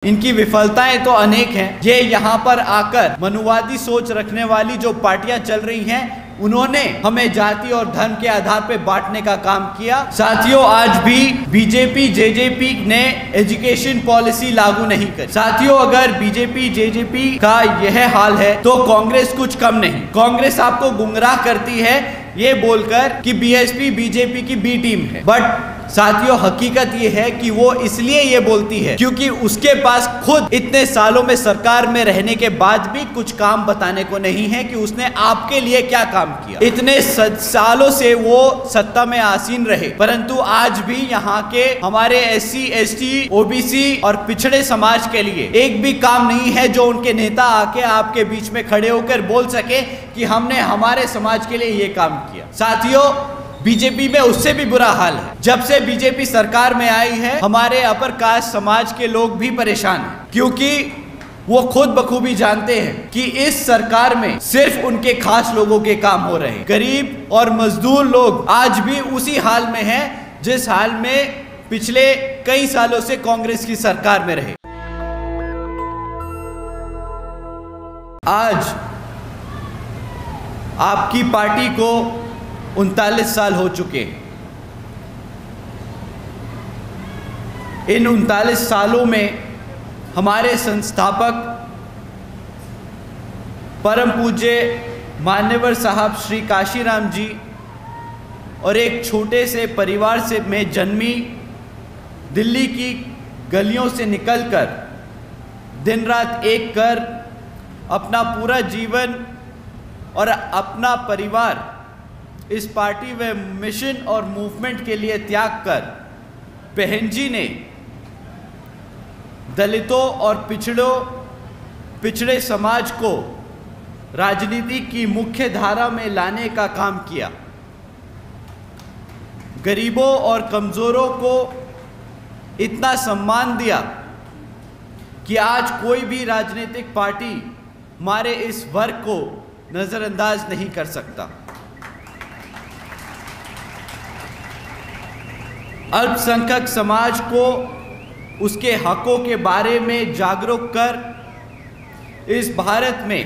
इनकी विफलताएं तो अनेक हैं। ये यहाँ पर आकर मनुवादी सोच रखने वाली जो पार्टियां चल रही हैं, उन्होंने हमें जाति और धर्म के आधार पर बांटने का काम किया। साथियों, आज भी बीजेपी जेजेपी ने एजुकेशन पॉलिसी लागू नहीं करी। साथियों, अगर बीजेपी जेजेपी का यह हाल है तो कांग्रेस कुछ कम नहीं। कांग्रेस आपको गुमराह करती है ये बोलकर कि बीएसपी बीजेपी की बी टीम है, बट साथियों हकीकत ये है कि वो इसलिए ये बोलती है क्योंकि उसके पास खुद इतने सालों में सरकार में रहने के बाद भी कुछ काम बताने को नहीं है कि उसने आपके लिए क्या काम किया। इतने सालों से वो सत्ता में आसीन रहे, परंतु आज भी यहाँ के हमारे SC ST OBC और पिछड़े समाज के लिए एक भी काम नहीं है जो उनके नेता आके आपके बीच में खड़े होकर बोल सके कि हमने हमारे समाज के लिए ये काम किया। साथियों, बीजेपी में उससे भी बुरा हाल है। जब से बीजेपी सरकार में आई है, हमारे अपर कास्ट समाज के लोग भी परेशान हैं, क्योंकि वो खुद बखूबी जानते हैं कि इस सरकार में सिर्फ उनके खास लोगों के काम हो रहे हैं। गरीब और मजदूर लोग आज भी उसी हाल में हैं जिस हाल में पिछले कई सालों से कांग्रेस की सरकार में रहे। आज आपकी पार्टी को 39 साल हो चुके हैं। इन 39 सालों में हमारे संस्थापक परम पूज्य मान्यवर साहब श्री काशीराम जी और एक छोटे से परिवार से में जन्मी, दिल्ली की गलियों से निकलकर दिन रात एक कर अपना पूरा जीवन और अपना परिवार इस पार्टी व मिशन और मूवमेंट के लिए त्याग कर बहन जी ने दलितों और पिछड़े समाज को राजनीति की मुख्य धारा में लाने का काम किया। गरीबों और कमज़ोरों को इतना सम्मान दिया कि आज कोई भी राजनीतिक पार्टी हमारे इस वर्ग को नज़रअंदाज नहीं कर सकता। अल्पसंख्यक समाज को उसके हकों के बारे में जागरूक कर इस भारत में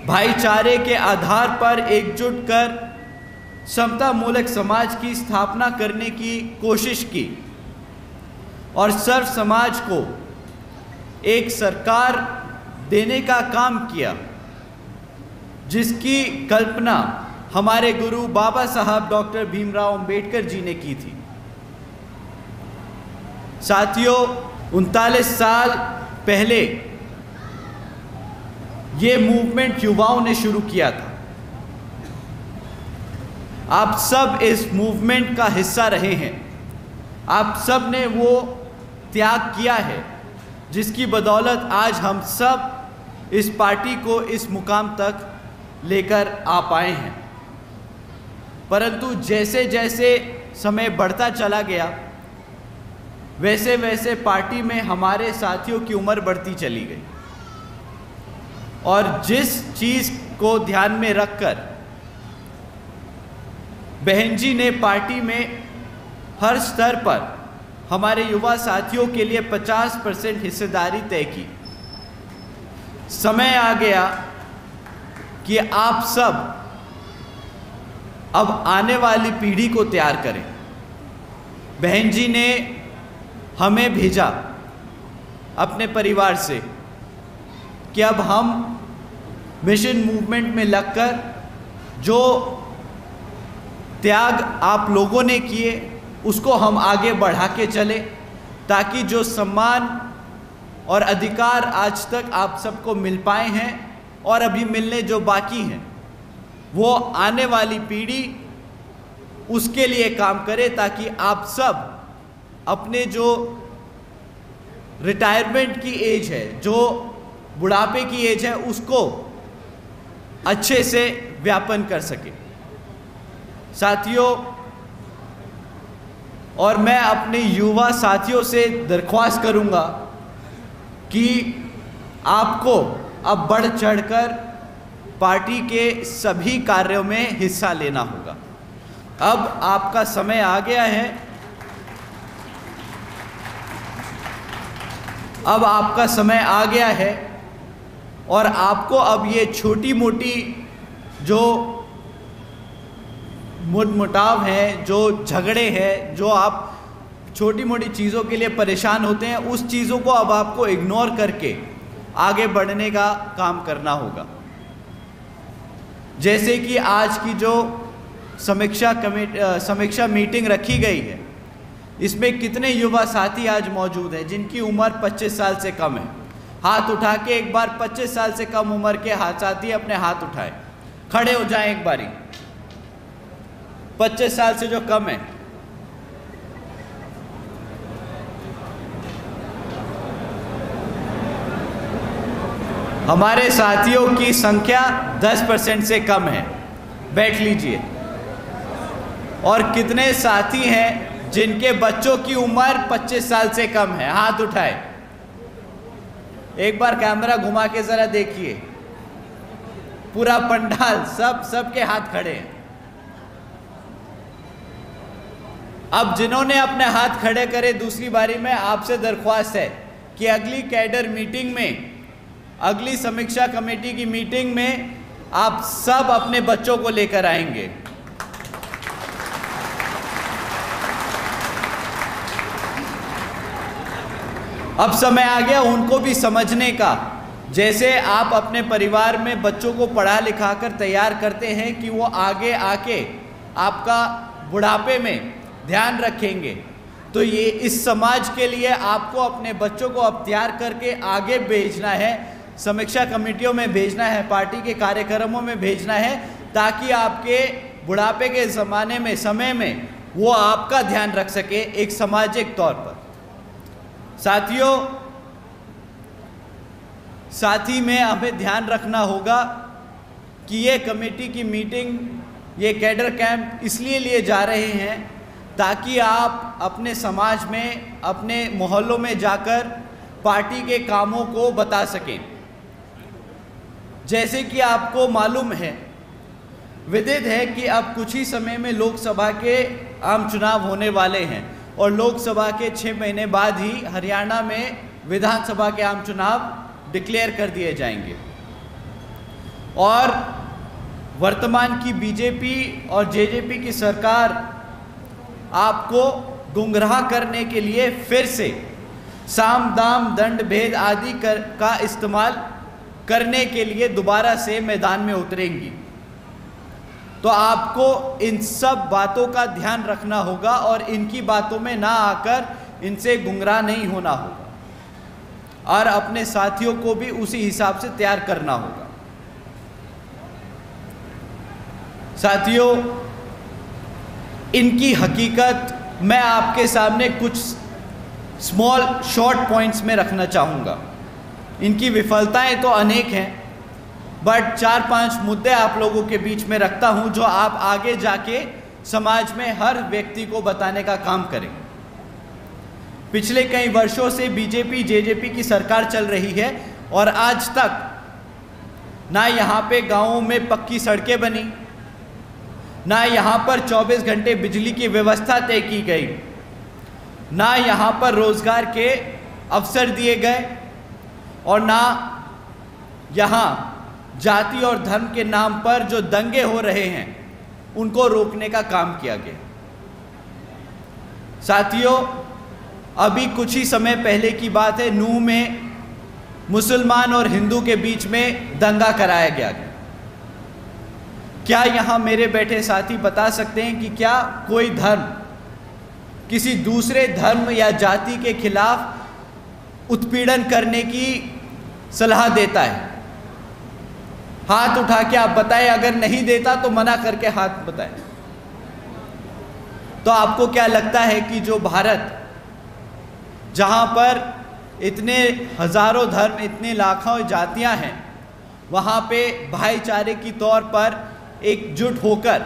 भाईचारे के आधार पर एकजुट कर समता मूलक समाज की स्थापना करने की कोशिश की और सर्व समाज को एक सरकार देने का काम किया, जिसकी कल्पना हमारे गुरु बाबा साहब डॉक्टर भीमराव अंबेडकर जी ने की थी। साथियों, 39 साल पहले ये मूवमेंट युवाओं ने शुरू किया था। आप सब इस मूवमेंट का हिस्सा रहे हैं। आप सब ने वो त्याग किया है जिसकी बदौलत आज हम सब इस पार्टी को इस मुकाम तक लेकर आ पाए हैं। परंतु जैसे जैसे समय बढ़ता चला गया, वैसे वैसे पार्टी में हमारे साथियों की उम्र बढ़ती चली गई और जिस चीज़ को ध्यान में रखकर बहन जी ने पार्टी में हर स्तर पर हमारे युवा साथियों के लिए 50% हिस्सेदारी तय की, समय आ गया कि आप सब अब आने वाली पीढ़ी को तैयार करें। बहन जी ने हमें भेजा अपने परिवार से कि अब हम मिशन मूवमेंट में लगकर जो त्याग आप लोगों ने किए उसको हम आगे बढ़ा के चले, ताकि जो सम्मान और अधिकार आज तक आप सबको मिल पाए हैं और अभी मिलने जो बाकी हैं, वो आने वाली पीढ़ी उसके लिए काम करे, ताकि आप सब अपने जो रिटायरमेंट की एज है, जो बुढ़ापे की एज है, उसको अच्छे से व्यापन कर सके। साथियों, और मैं अपने युवा साथियों से दरख्वास्त करूंगा कि आपको अब बढ़ चढ़कर पार्टी के सभी कार्यों में हिस्सा लेना होगा। अब आपका समय आ गया है अब आपका समय आ गया है और आपको अब ये छोटी मोटी जो मुटाव हैं, जो झगड़े हैं, जो आप छोटी मोटी चीज़ों के लिए परेशान होते हैं, उस चीज़ों को अब आपको इग्नोर करके आगे बढ़ने का काम करना होगा। जैसे कि आज की जो समीक्षा मीटिंग रखी गई है, इसमें कितने युवा साथी आज मौजूद हैं जिनकी उम्र 25 साल से कम है? हाथ उठा के एक बार 25 साल से कम उम्र के साथी अपने हाथ उठाए, खड़े हो जाएं एक बारी। 25 साल से जो कम है, हमारे साथियों की संख्या 10% से कम है। बैठ लीजिए। और कितने साथी हैं जिनके बच्चों की उम्र 25 साल से कम है? हाथ उठाए। एक बार कैमरा घुमा के जरा देखिए, पूरा पंडाल, सबके हाथ खड़े हैं। अब जिन्होंने अपने हाथ खड़े करे, दूसरी बारी में आपसे दरख्वास्त है कि अगली कैडर मीटिंग में, अगली समीक्षा कमेटी की मीटिंग में आप सब अपने बच्चों को लेकर आएंगे। अब समय आ गया उनको भी समझने का। जैसे आप अपने परिवार में बच्चों को पढ़ा लिखा कर तैयार करते हैं कि वो आगे आके आपका बुढ़ापे में ध्यान रखेंगे, तो ये इस समाज के लिए आपको अपने बच्चों को अब तैयार करके आगे भेजना है, समीक्षा कमेटियों में भेजना है, पार्टी के कार्यक्रमों में भेजना है, ताकि आपके बुढ़ापे के ज़माने में, समय में वो आपका ध्यान रख सके एक सामाजिक तौर पर। साथियों, साथ ही में हमें ध्यान रखना होगा कि ये कमेटी की मीटिंग, ये कैडर कैंप इसलिए लिए जा रहे हैं ताकि आप अपने समाज में, अपने मोहल्लों में जाकर पार्टी के कामों को बता सकें। जैसे कि आपको मालूम है, विदित है कि अब कुछ ही समय में लोकसभा के आम चुनाव होने वाले हैं और लोकसभा के 6 महीने बाद ही हरियाणा में विधानसभा के आम चुनाव डिक्लेयर कर दिए जाएंगे। और वर्तमान की बीजेपी और जेजेपी की सरकार आपको गुमराह करने के लिए फिर से साम दाम दंड भेद आदि का इस्तेमाल करने के लिए दोबारा से मैदान में उतरेंगी। तो आपको इन सब बातों का ध्यान रखना होगा और इनकी बातों में ना आकर इनसे गुमराह नहीं होना होगा और अपने साथियों को भी उसी हिसाब से तैयार करना होगा। साथियों, इनकी हकीकत मैं आपके सामने कुछ स्मॉल शॉर्ट पॉइंट्स में रखना चाहूँगा। इनकी विफलताएं तो अनेक हैं, बट 4-5 मुद्दे आप लोगों के बीच में रखता हूं जो आप आगे जाके समाज में हर व्यक्ति को बताने का काम करें। पिछले कई वर्षों से बीजेपी जेजेपी की सरकार चल रही है और आज तक ना यहाँ पे गाँवों में पक्की सड़कें बनी, ना यहाँ पर 24 घंटे बिजली की व्यवस्था तय की गई, ना यहाँ पर रोजगार के अवसर दिए गए और ना यहाँ जाति और धर्म के नाम पर जो दंगे हो रहे हैं उनको रोकने का काम किया गया। साथियों, अभी कुछ ही समय पहले की बात है, नूह में मुसलमान और हिंदू के बीच में दंगा कराया गया। क्या यहाँ मेरे बैठे साथी बता सकते हैं कि क्या कोई धर्म किसी दूसरे धर्म या जाति के खिलाफ उत्पीड़न करने की सलाह देता है? हाथ उठा के आप बताएं। अगर नहीं देता तो मना करके हाथ बताएं। तो आपको क्या लगता है कि जो भारत, जहां पर इतने हजारों धर्म, इतने लाखों जातियां हैं, वहां पे भाईचारे की तौर पर एकजुट होकर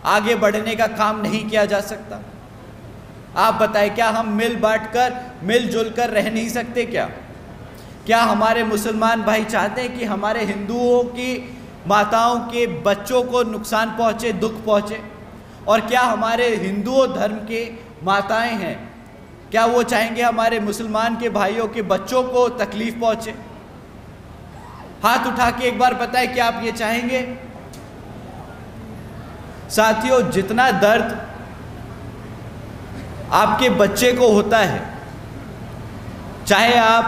आगे बढ़ने का काम नहीं किया जा सकता? आप बताएं, क्या हम मिल बांट कर, मिलजुल कर रह नहीं सकते क्या? क्या हमारे मुसलमान भाई चाहते हैं कि हमारे हिंदुओं की माताओं के बच्चों को नुकसान पहुंचे, दुख पहुंचे? और क्या हमारे हिंदुओं धर्म के माताएं हैं क्या वो चाहेंगे हमारे मुसलमान के भाइयों के बच्चों को तकलीफ पहुंचे? हाथ उठा के एक बार बताएं, क्या आप ये चाहेंगे? साथियों, जितना दर्द आपके बच्चे को होता है, चाहे आप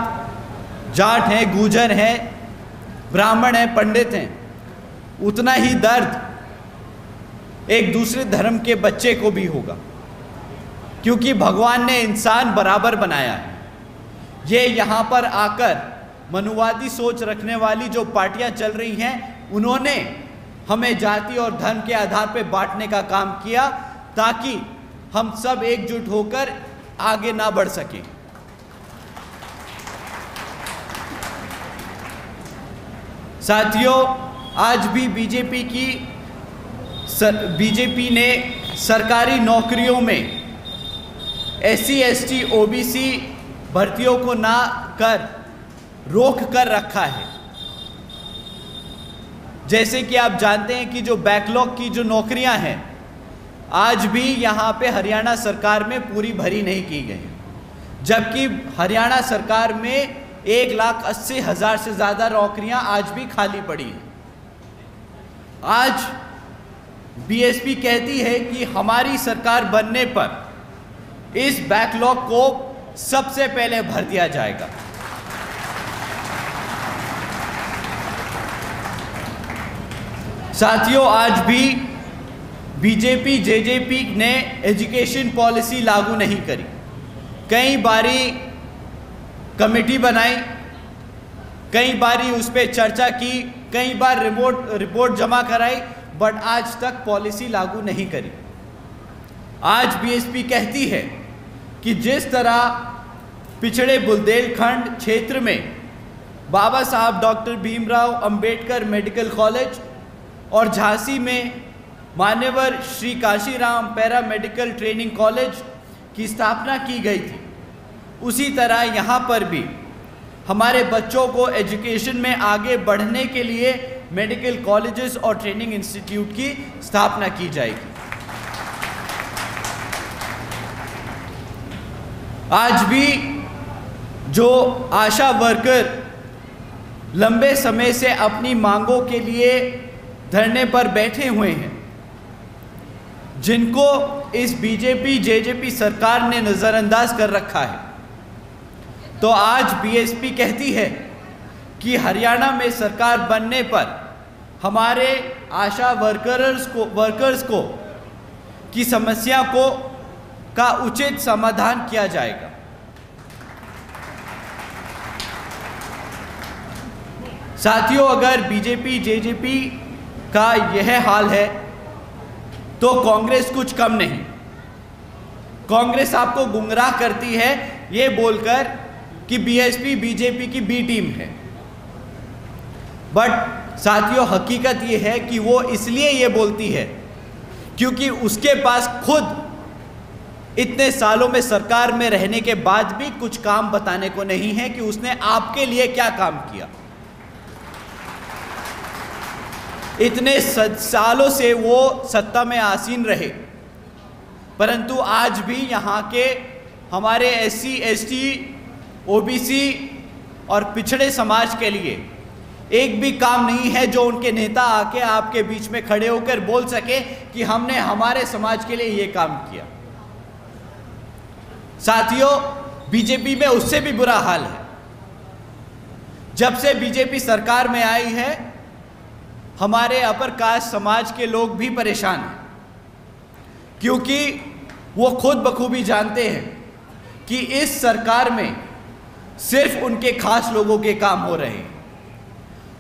जाट हैं, गुर्जर हैं, ब्राह्मण हैं, पंडित हैं, उतना ही दर्द एक दूसरे धर्म के बच्चे को भी होगा, क्योंकि भगवान ने इंसान बराबर बनाया है। ये यहाँ पर आकर मनुवादी सोच रखने वाली जो पार्टियां चल रही हैं, उन्होंने हमें जाति और धर्म के आधार पर बांटने का काम किया ताकि हम सब एकजुट होकर आगे ना बढ़ सकें। साथियों, आज भी बीजेपी ने सरकारी नौकरियों में SC ST OBC भर्तियों को ना कर रोक कर रखा है। जैसे कि आप जानते हैं कि जो बैकलॉग की जो नौकरियां हैं, आज भी यहाँ पे हरियाणा सरकार में पूरी भरी नहीं की गई, जबकि हरियाणा सरकार में 1,80,000 से ज़्यादा नौकरियां आज भी खाली पड़ी हैं। आज BSP कहती है कि हमारी सरकार बनने पर इस बैकलॉग को सबसे पहले भर दिया जाएगा। साथियों, आज भी बीजेपी JJP ने एजुकेशन पॉलिसी लागू नहीं करी। कई बारी कमेटी बनाई, कई बारी उस पर चर्चा की, कई बार रिपोर्ट जमा कराई, बट आज तक पॉलिसी लागू नहीं करी। आज BSP कहती है कि जिस तरह पिछड़े बुंदेलखंड क्षेत्र में बाबा साहब doctor Bhimrao Ambedkar medical college और झांसी में मान्यवर Shri Kashiram para medical training college की स्थापना की गई थी, उसी तरह यहाँ पर भी हमारे बच्चों को एजुकेशन में आगे बढ़ने के लिए मेडिकल कॉलेजेस और ट्रेनिंग इंस्टीट्यूट की स्थापना की जाएगी। आज भी जो आशा वर्कर लंबे समय से अपनी मांगों के लिए धरने पर बैठे हुए हैं, जिनको इस BJP JJP सरकार ने नज़रअंदाज कर रखा है, तो आज BSP कहती है कि हरियाणा में सरकार बनने पर हमारे आशा वर्कर्स को की समस्या का उचित समाधान किया जाएगा। साथियों, अगर BJP JJP का यह हाल है तो कांग्रेस कुछ कम नहीं। कांग्रेस आपको गुमराह करती है ये बोलकर कि BSP BJP की B टीम है, बट साथियों हकीकत ये है कि वो इसलिए ये बोलती है क्योंकि उसके पास खुद इतने सालों में सरकार में रहने के बाद भी कुछ काम बताने को नहीं है कि उसने आपके लिए क्या काम किया। इतने सालों से वो सत्ता में आसीन रहे, परंतु आज भी यहाँ के हमारे SC ST OBC और पिछड़े समाज के लिए एक भी काम नहीं है जो उनके नेता आके आपके बीच में खड़े होकर बोल सके कि हमने हमारे समाज के लिए ये काम किया। साथियों, BJP में उससे भी बुरा हाल है। जब से BJP सरकार में आई है, हमारे अपर कास्ट समाज के लोग भी परेशान हैं, क्योंकि वो खुद बखूबी जानते हैं कि इस सरकार में सिर्फ उनके खास लोगों के काम हो रहे हैं।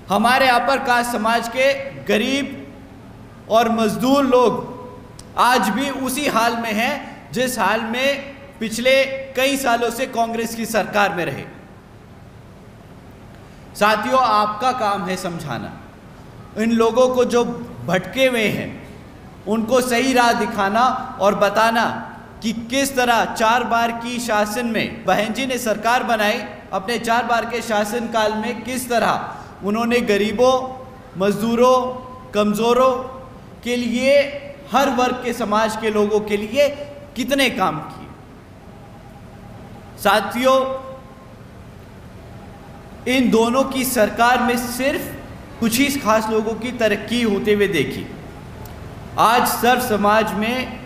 हमारे अपर कास्ट समाज के गरीब और मजदूर लोग आज भी उसी हाल में हैं जिस हाल में पिछले कई सालों से कांग्रेस की सरकार में रहे। साथियों, आपका काम है समझाना इन लोगों को जो भटके हुए हैं, उनको सही राह दिखाना और बताना कि किस तरह 4 बार की शासन में बहन जी ने सरकार बनाई। अपने 4 बार के शासन काल में किस तरह उन्होंने गरीबों, मजदूरों, कमज़ोरों के लिए, हर वर्ग के समाज के लोगों के लिए कितने काम किए। साथियों, इन दोनों की सरकार में सिर्फ कुछ ही खास लोगों की तरक्की होते हुए देखी। आज सर्व समाज में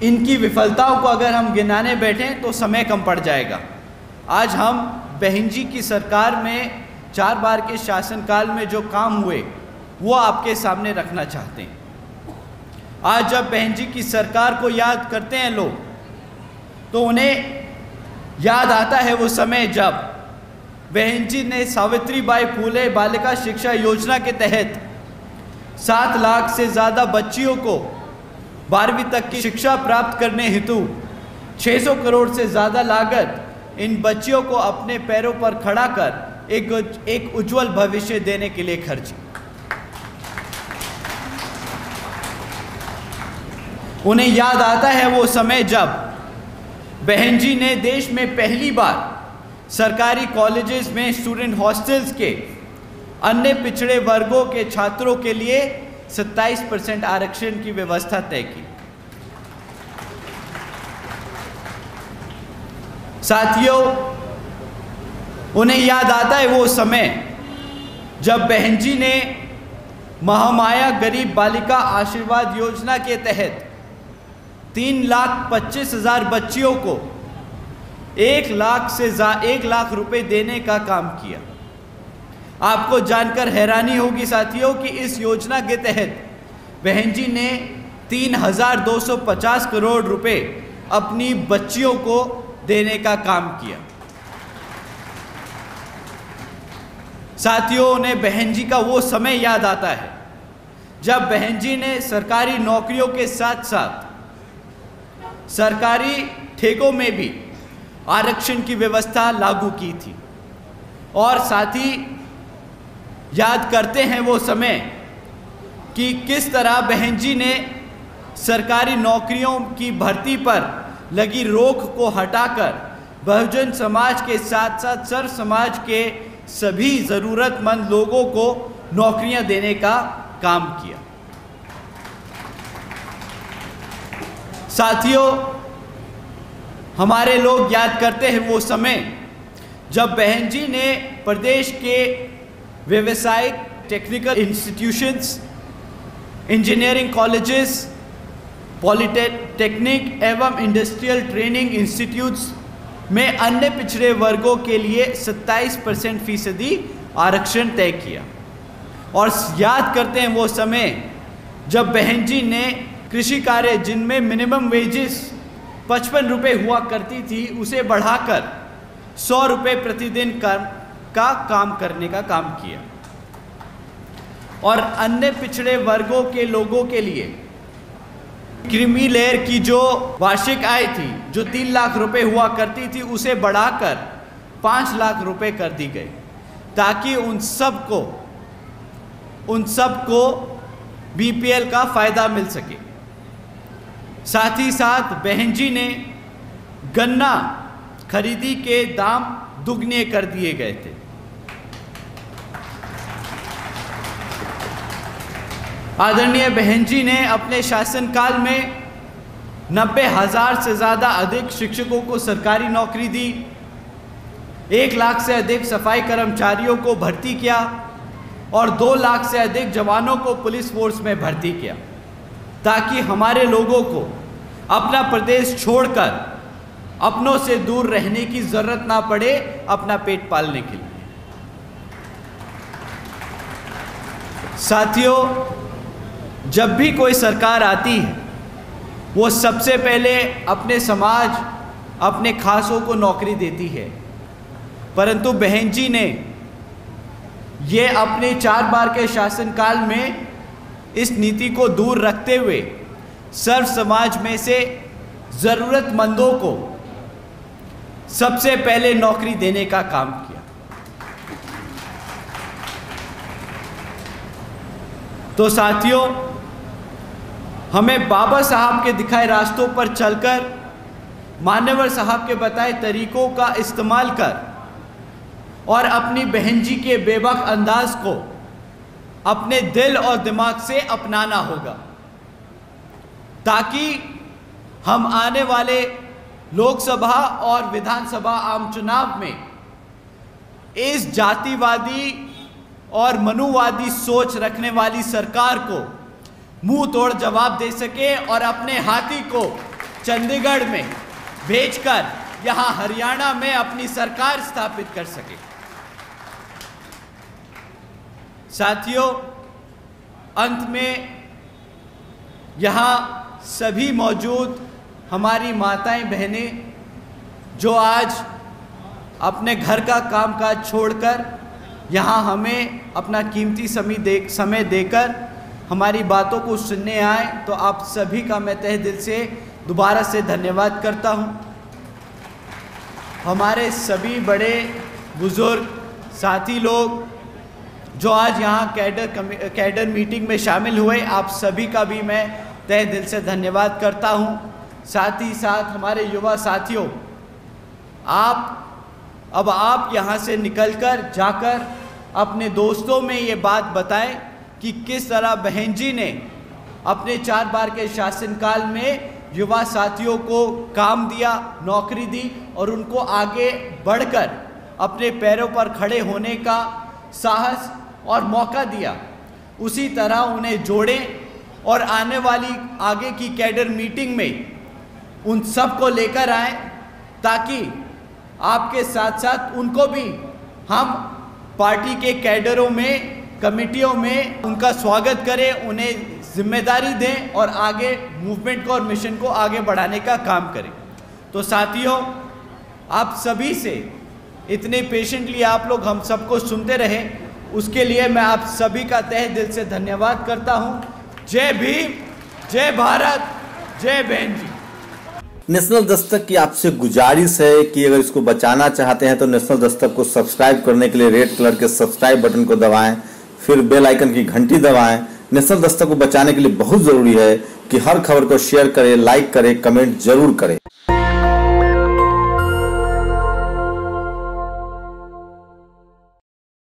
इनकी विफलताओं को अगर हम गिनाने बैठें तो समय कम पड़ जाएगा। आज हम बहन जी की सरकार में 4 बार के शासनकाल में जो काम हुए वो आपके सामने रखना चाहते हैं। आज जब बहन जी की सरकार को याद करते हैं लोग, तो उन्हें याद आता है वो समय जब बहन जी ने सावित्रीबाई फूले बालिका शिक्षा योजना के तहत 7 लाख से ज़्यादा बच्चियों को 12वीं तक की शिक्षा प्राप्त करने हेतु 600 करोड़ से ज़्यादा लागत इन बच्चियों को अपने पैरों पर खड़ा कर एक उज्जवल भविष्य देने के लिए खर्ची। उन्हें याद आता है वो समय जब बहन जी ने देश में पहली बार सरकारी कॉलेजेस में स्टूडेंट हॉस्टल्स के अन्य पिछड़े वर्गों के छात्रों के लिए 27% आरक्षण की व्यवस्था तय की। साथियों, उन्हें याद आता है वो समय जब बहन जी ने महामाया गरीब बालिका आशीर्वाद योजना के तहत 3,25,000 बच्चियों को 1 लाख रुपए देने का काम किया। आपको जानकर हैरानी होगी साथियों कि इस योजना के तहत बहन जी ने 3,250 करोड़ रुपए अपनी बच्चियों को देने का काम किया। साथियों, उन्हें बहन जी का वो समय याद आता है जब बहन जी ने सरकारी नौकरियों के साथ साथ सरकारी ठेकों में भी आरक्षण की व्यवस्था लागू की थी। और साथ ही याद करते हैं वो समय कि किस तरह बहन जी ने सरकारी नौकरियों की भर्ती पर लगी रोक को हटाकर बहुजन समाज के साथ साथ सर्व समाज के सभी ज़रूरतमंद लोगों को नौकरियां देने का काम किया। साथियों, हमारे लोग याद करते हैं वो समय जब बहन जी ने प्रदेश के व्यावसायिक technical institutions, engineering colleges, polytechnic एवं इंडस्ट्रियल ट्रेनिंग इंस्टीट्यूट्स में अन्य पिछड़े वर्गों के लिए 27% फीसदी आरक्षण तय किया। और याद करते हैं वो समय जब बहन जी ने कृषि कार्य जिनमें मिनिमम वेजेस 55 रुपये हुआ करती थी उसे बढ़ाकर 100 रुपये प्रतिदिन का काम करने का काम किया। और अन्य पिछड़े वर्गों के लोगों के लिए क्रीमी लेयर की जो वार्षिक आय थी जो 3 लाख रुपए हुआ करती थी उसे बढ़ाकर 5 लाख रुपए कर दी गई ताकि उन सबको बीपीएल का फायदा मिल सके। साथ ही साथ बहन जी ने गन्ना खरीदी के दाम दुगने कर दिए गए थे। आदरणीय बहन जी ने अपने शासनकाल में 90,000 से ज़्यादा अधिक शिक्षकों को सरकारी नौकरी दी, 1 लाख से अधिक सफाई कर्मचारियों को भर्ती किया और 2 लाख से अधिक जवानों को पुलिस फोर्स में भर्ती किया ताकि हमारे लोगों को अपना प्रदेश छोड़कर अपनों से दूर रहने की ज़रूरत ना पड़े अपना पेट पालने के लिए। साथियों, जब भी कोई सरकार आती है वो सबसे पहले अपने समाज, अपने खासों को नौकरी देती है, परंतु बहन जी ने ये अपने 4 बार के शासनकाल में इस नीति को दूर रखते हुए सर्व समाज में से ज़रूरतमंदों को सबसे पहले नौकरी देने का काम किया। तो साथियों, हमें बाबा साहब के दिखाए रास्तों पर चलकर मान्यवर साहब के बताए तरीकों का इस्तेमाल कर और अपनी बहन जी के बेबाक अंदाज को अपने दिल और दिमाग से अपनाना होगा ताकि हम आने वाले लोकसभा और विधानसभा आम चुनाव में इस जातिवादी और मनुवादी सोच रखने वाली सरकार को मुंह तोड़ जवाब दे सके और अपने हाथी को चंडीगढ़ में भेजकर यहां हरियाणा में अपनी सरकार स्थापित कर सके। साथियों, अंत में यहां सभी मौजूद हमारी माताएं बहनें जो आज अपने घर का कामकाज छोड़कर यहाँ हमें अपना कीमती समय देकर हमारी बातों को सुनने आए, तो आप सभी का मैं तहे दिल से दोबारा से धन्यवाद करता हूँ। हमारे सभी बड़े बुजुर्ग साथी लोग जो आज यहाँ कैडर मीटिंग में शामिल हुए, आप सभी का भी मैं तहे दिल से धन्यवाद करता हूँ। साथ ही साथ हमारे युवा साथियों, आप यहाँ से निकलकर जाकर अपने दोस्तों में ये बात बताएं कि किस तरह बहन जी ने अपने 4 बार के शासनकाल में युवा साथियों को काम दिया, नौकरी दी और उनको आगे बढ़कर अपने पैरों पर खड़े होने का साहस और मौका दिया। उसी तरह उन्हें जोड़ें और आने वाली आगे की कैडर मीटिंग में उन सब को लेकर आए, ताकि आपके साथ साथ उनको भी हम पार्टी के कैडरों में, कमेटियों में उनका स्वागत करें, उन्हें जिम्मेदारी दें और आगे मूवमेंट को और मिशन को आगे बढ़ाने का काम करें। तो साथियों, आप सभी से इतने पेशेंटली आप लोग हम सबको सुनते रहे, उसके लिए मैं आप सभी का तहे दिल से धन्यवाद करता हूँ। जय भीम, जय भारत, जय बहन जी। नेशनल दस्तक की आपसे गुजारिश है कि अगर इसको बचाना चाहते हैं तो नेशनल दस्तक को सब्सक्राइब करने के लिए रेड कलर के सब्सक्राइब बटन को दबाएं, फिर बेल आइकन की घंटी दबाएं। नेशनल दस्तक को बचाने के लिए बहुत ज़रूरी है कि हर खबर को शेयर करें, लाइक करें, कमेंट जरूर करें।